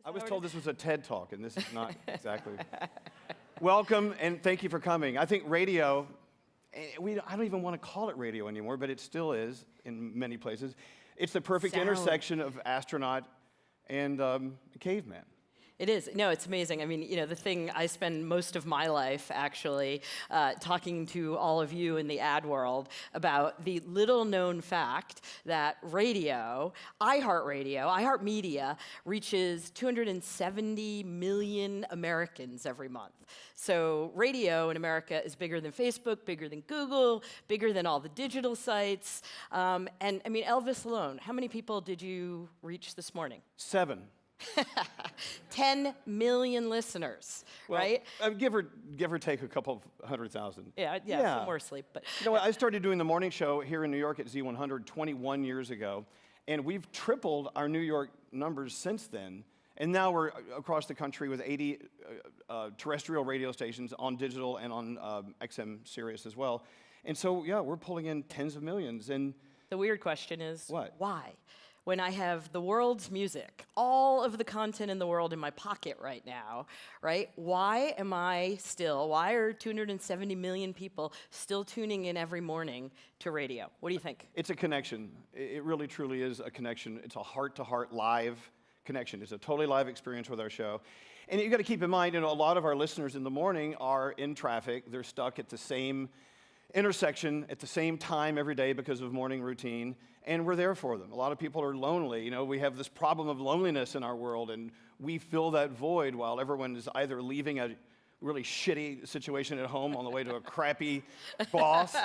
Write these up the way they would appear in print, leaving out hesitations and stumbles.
I was told this was a TED Talk, and this is not exactly. Welcome, and thank you for coming. I think radio, I don't even want to call it radio anymore, but it still is in many places. It's the perfect intersection of astronaut and caveman. It is. No, it's amazing. I mean, the thing I spend most of my life actually talking to all of you in the ad world about the little-known fact that radio, iHeartRadio, reaches 270 million Americans every month. So radio in America is bigger than Facebook, bigger than Google, bigger than all the digital sites. And I mean, Elvis alone, how many people did you reach this morning? 7. 10 million listeners, right? Give or take a couple of 100,000. Yeah, some more sleep. But you know what? I started doing the morning show here in New York at Z100 21 years ago, and we've tripled our New York numbers since then. And now we're across the country with 80 terrestrial radio stations on digital and on XM Sirius as well. And so, yeah, we're pulling in tens of millions. And the weird question is, what? Why? When I have the world's music, all of the content in the world in my pocket right now, right? Why are 270 million people still tuning in every morning to radio? What do you think? It's a connection. It really, truly is a connection. It's a heart-to-heart live connection. It's a totally live experience with our show. And you've got to keep in mind, a lot of our listeners in the morning are in traffic. They're stuck at the same intersection at the same time every day because of morning routine, and we're there for them. A lot of people are lonely. We have this problem of loneliness in our world, and we fill that void while everyone is either leaving a really shitty situation at home on the way to a crappy boss,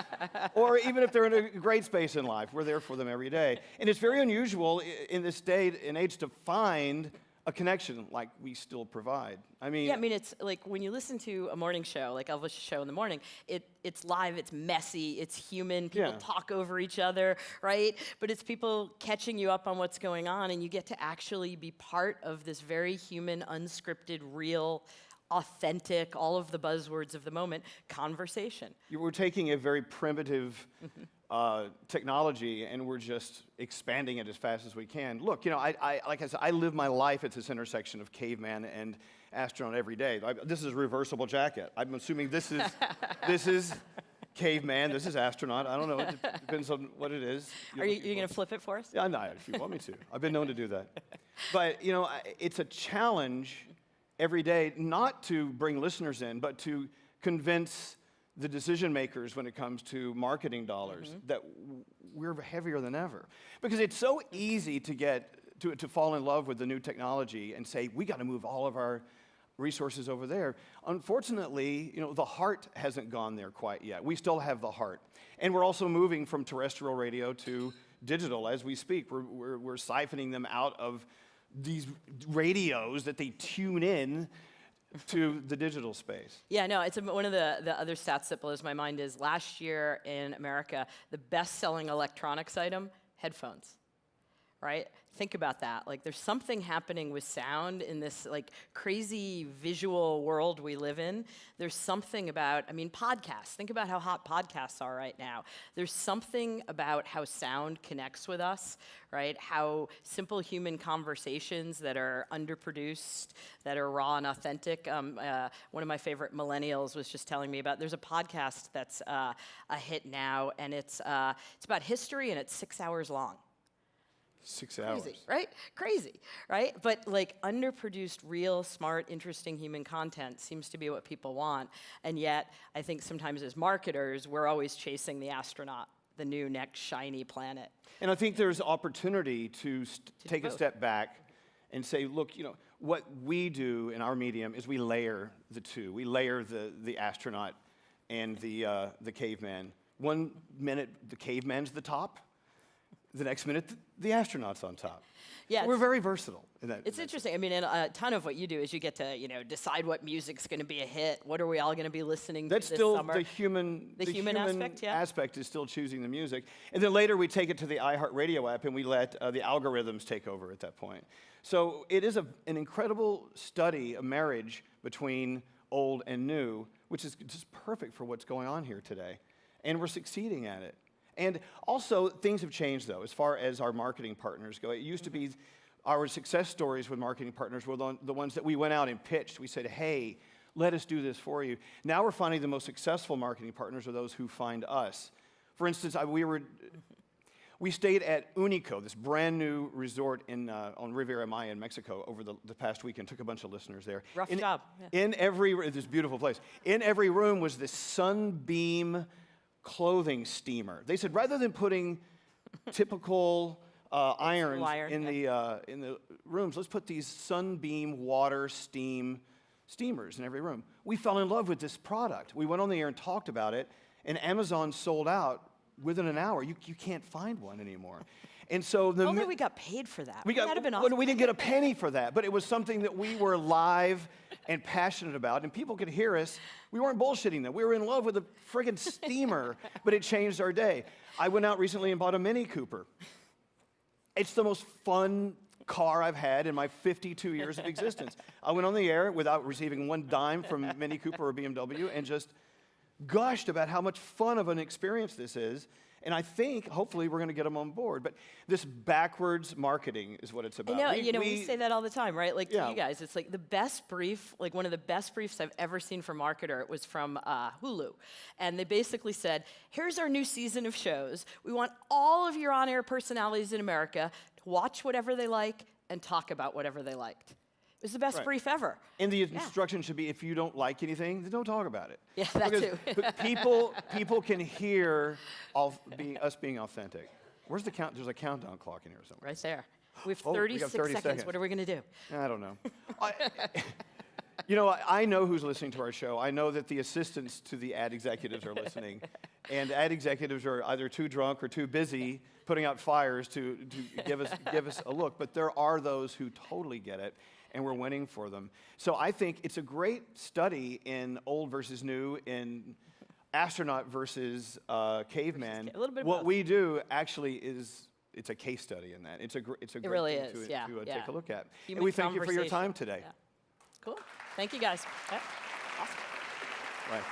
or even if they're in a great space in life, we're there for them every day. And it's very unusual in this day and age to find a connection like we still provide. It's like when you listen to a morning show, like Elvis' show in the morning, it's live, it's messy, it's human, people talk over each other, right? But it's people catching you up on what's going on, and you get to actually be part of this very human, unscripted, real, authentic, all of the buzzwords of the moment, conversation. We're taking a very primitive technology, and we're just expanding it as fast as we can. Look, like I said, I live my life at this intersection of caveman and astronaut every day. This is a reversible jacket. I'm assuming this is caveman, this is astronaut. I don't know, it depends on what it is. Are you going to flip it for us? Yeah, no, if you want me to. I've been known to do that. But, it's a challenge every day not to bring listeners in, but to convince the decision makers when it comes to marketing dollars that we're heavier than ever. Because it's so easy to fall in love with the new technology and say, we got to move all of our resources over there. Unfortunately, the heart hasn't gone there quite yet. We still have the heart. And we're also moving from terrestrial radio to digital as we speak. We're siphoning them out of these radios that they tune in to the digital space. Yeah, no, it's one of the other stats that blows my mind is last year in America, the best-selling electronics item, headphones, right? Think about that. Like, there's something happening with sound in this, like, crazy visual world we live in. There's something about, podcasts. Think about how hot podcasts are right now. There's something about how sound connects with us, right? How simple human conversations that are underproduced, that are raw and authentic. One of my favorite millennials was just telling me about, there's a podcast that's a hit now, and it's about history, and it's 6 hours long. 6 hours. Crazy, right? But like underproduced, real, smart, interesting human content seems to be what people want. And yet, I think sometimes as marketers, we're always chasing the astronaut, the new next shiny planet. And I think there's opportunity to take a step back and say, look, what we do in our medium is we layer the two. We layer the astronaut and the caveman. 1 minute, the caveman's the top. The next minute, the astronaut's on top. Yeah, we're very versatile in that. It's interesting. And a ton of what you do is you get to, decide what music's going to be a hit. What are we all going to be listening to this summer? That's still the human aspect, yeah. Aspect is still choosing the music. And then later we take it to the iHeartRadio app and we let the algorithms take over at that point. So it is an incredible study, a marriage between old and new, which is just perfect for what's going on here today. And we're succeeding at it. And also, things have changed, though, as far as our marketing partners go. It used to be our success stories with marketing partners were the ones that we went out and pitched. We said, hey, let us do this for you. Now we're finding the most successful marketing partners are those who find us. For instance, we stayed at Unico, this brand new resort on Riviera Maya in Mexico over the past weekend. Took a bunch of listeners there. Rough job. In this beautiful place. In every room was this Sunbeam clothing steamer. They said rather than putting typical irons in the rooms, let's put these Sunbeam water steamers in every room. We fell in love with this product. We went on the air and talked about it, and Amazon sold out within an hour. You can't find one anymore. And so Only we got paid for that. That'd have been awesome. We didn't get a penny for that, but it was something that we were live and passionate about, and people could hear us. We weren't bullshitting them. We were in love with a friggin' steamer, but it changed our day. I went out recently and bought a Mini Cooper. It's the most fun car I've had in my 52 years of existence. I went on the air without receiving one dime from Mini Cooper or BMW and just gushed about how much fun of an experience this is. And I think, hopefully, we're going to get them on board. But this backwards marketing is what it's about. We say that all the time, right? Like, to you guys, it's like the best brief, like one of the best briefs I've ever seen from marketer. It was from Hulu. And they basically said, here's our new season of shows. We want all of your on-air personalities in America to watch whatever they like and talk about whatever they liked. It was the best brief ever. And the instruction should be, if you don't like anything, then don't talk about it. Yeah, that too. people can hear us being authentic. Where's the count? There's a countdown clock in here somewhere. Right there. We have 36 seconds. What are we going to do? I don't know. I know who's listening to our show. I know that the assistants to the ad executives are listening. And ad executives are either too drunk or too busy putting out fires to give us a look. But there are those who totally get it, and we're winning for them. So I think it's a great study in old versus new, in astronaut versus caveman. A little bit of what both. we do actually is, it's a case study in that. It's a great really thing is, to take a look at. Human and we thank you for your conversation. time today. Yeah. Cool. Thank you, guys. Yeah. Awesome. Right.